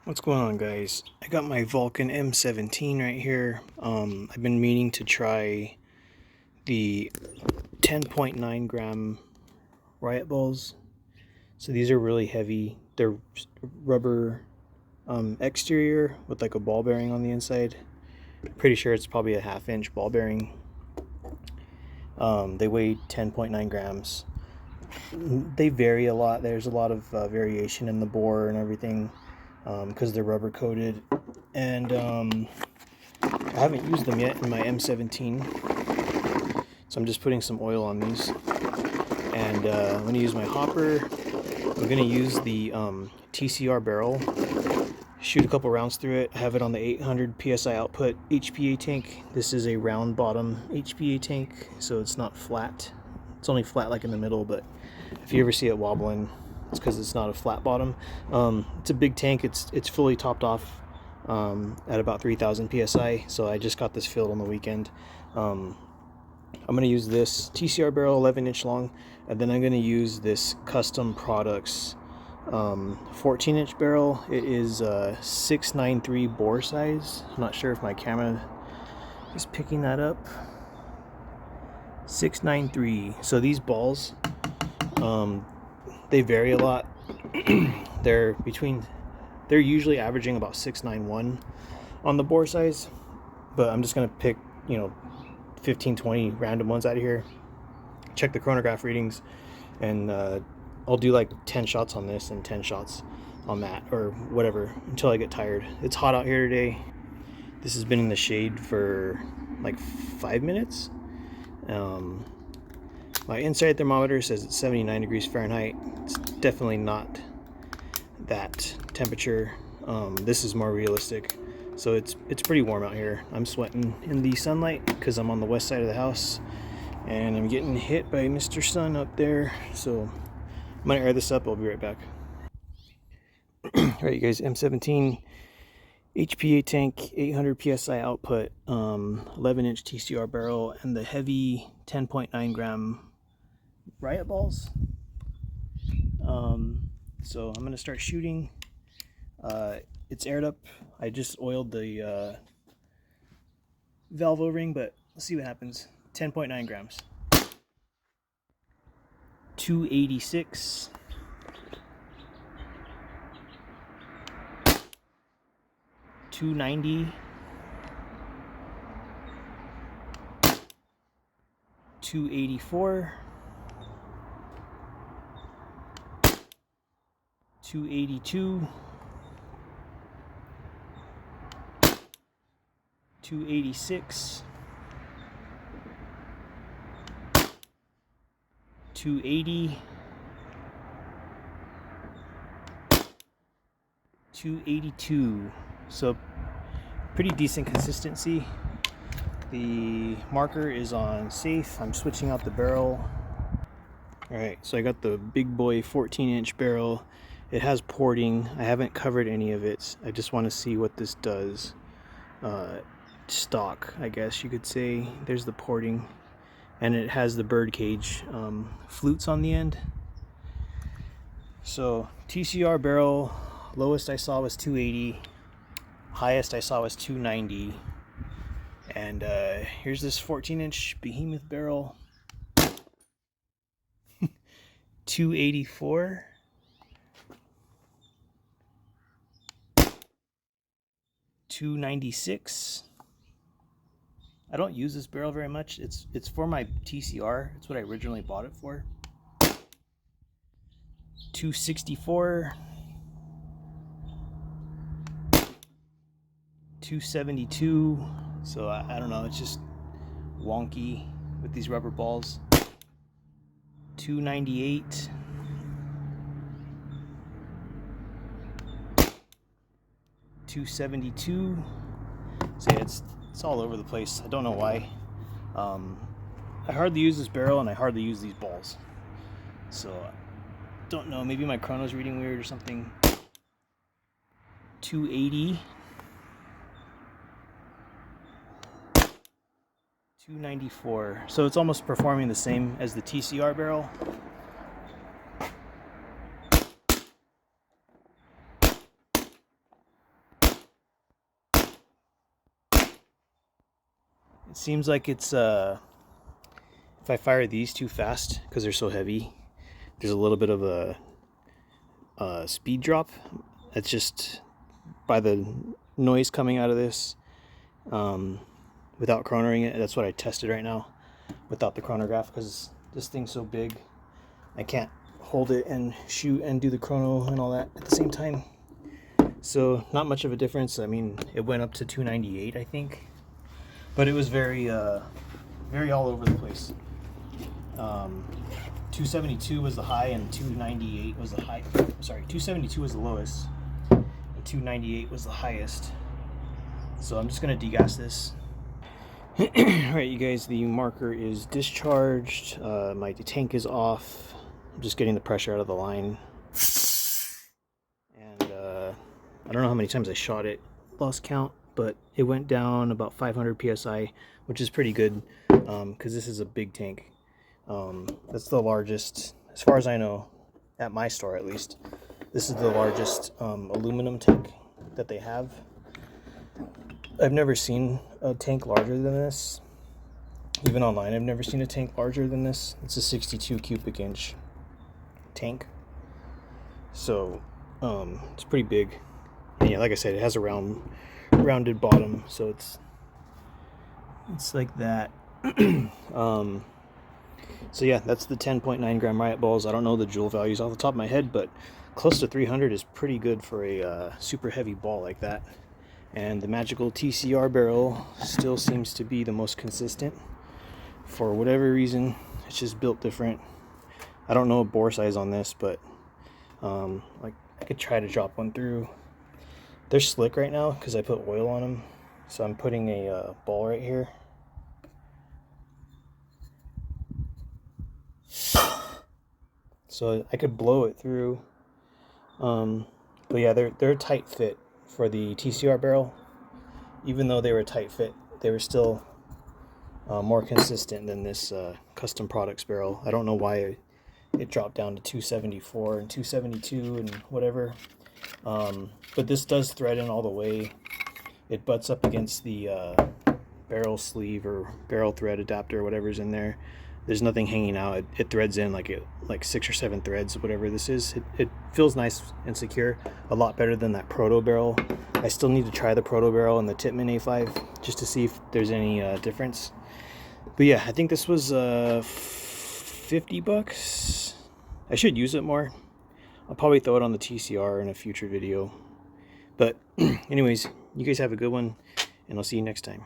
What's going on, guys? I got my Valken M17 right here. I've been meaning to try the 10.9 gram Riot balls. So these are really heavy. They're rubber exterior with like a ball bearing on the inside. Pretty sure it's probably a 1/2 inch ball bearing. They weigh 10.9 grams. They vary a lot. There's a lot of variation in the bore and everything because they're rubber coated. And I haven't used them yet in my M17, so I'm just putting some oil on these. And I'm going to use my hopper. I'm going to use the TCR barrel, shoot a couple rounds through it. I have it on the 800 psi output HPA tank. This is a round bottom HPA tank, so it's not flat. It's only flat like in the middle, but if you ever see it wobbling, it's because it's not a flat bottom. It's a big tank. It's fully topped off at about 3,000 psi. So I just got this filled on the weekend. I'm going to use this TCR barrel, 11-inch long, and then I'm going to use this Custom Products 14-inch barrel. It is 693 bore size. I'm not sure if my camera is picking that up. 693. So these balls, they vary a lot. They're usually averaging about 691 on the bore size, but I'm just gonna pick 15-20 random ones out of here, check the chronograph readings, and I'll do like 10 shots on this and 10 shots on that, or whatever, until I get tired. It's hot out here today. This has been in the shade for like 5 minutes. My inside thermometer says it's 79 degrees Fahrenheit. It's definitely not that temperature. This is more realistic. So it's pretty warm out here. I'm sweating in the sunlight because I'm on the west side of the house, and I'm getting hit by Mr. Sun up there. So I'm gonna air this up. I'll be right back. Alright, you guys, M17 HPA tank, 800 psi output, 11-inch TCR barrel, and the heavy 10.9 gram Riot balls. So I'm gonna start shooting. It's aired up. I just oiled the valve O-ring, but let's see what happens. 10.9 grams. 286. 290. 284. 282. 286. 280. 282. So pretty decent consistency. The marker is on safe. I'm switching out the barrel. Alright, so I got the big boy 14-inch barrel. It has porting. I haven't covered any of it. I just want to see what this does. Stock, I guess you could say. There's the porting, and it has the bird cage flutes on the end. So TCR barrel, lowest I saw was 280, highest I saw was 290, and here's this 14-inch behemoth barrel. 284. 296. I don't use this barrel very much. It's for my TCR. It's what I originally bought it for. 264. 272. So I don't know, it's just wonky with these rubber balls. 298. 272. So yeah, it's all over the place. I don't know why. I hardly use this barrel and I hardly use these balls. So don't know, maybe my chrono's reading weird or something. 280. 294. So it's almost performing the same as the TCR barrel. It seems like it's if I fire these too fast because they're so heavy, there's a little bit of a speed drop. It's just by the noise coming out of this without chronoing it. That's what I tested right now without the chronograph, because this thing's so big I can't hold it and shoot and do the chrono and all that at the same time. So not much of a difference. I mean, it went up to 298, I think, but it was very all over the place. 272 was the high and 298 was the high. Sorry, 272 was the lowest and 298 was the highest. So I'm just gonna degas this. Alright, you guys, the marker is discharged. My tank is off. I'm just getting the pressure out of the line. And I don't know how many times I shot it, lost count, but it went down about 500 psi, which is pretty good because this is a big tank. That's the largest, as far as I know, at my store at least. This is the largest aluminum tank that they have. I've never seen a tank larger than this. Even online, I've never seen a tank larger than this. It's a 62 cubic inch tank. So, it's pretty big. And yeah, like I said, it has a rounded bottom, so it's like that. So yeah, that's the 10.9 gram Riot balls. I don't know the joule values off the top of my head, but close to 300 is pretty good for a super heavy ball like that. And the magical TCR barrel still seems to be the most consistent. For whatever reason, it's just built different. I don't know a bore size on this, but like I could try to drop one through. They're slick right now because I put oil on them. So I'm putting a ball right here. So I could blow it through. But yeah, they're a tight fit for the TCR barrel. Even though they were a tight fit, they were still more consistent than this custom products barrel. I don't know why it dropped down to 274 and 272 and whatever. But this does thread in all the way. It butts up against the barrel sleeve or barrel thread adapter, whatever's in there. There's nothing hanging out. It threads in like 6 or 7 threads, whatever this is. It feels nice and secure, a lot better than that proto barrel. I still need to try the proto barrel and the Tippmann A5 just to see if there's any difference. But yeah, I think this was $50. I should use it more. I'll probably throw it on the TCR in a future video. But anyways, you guys have a good one, and I'll see you next time.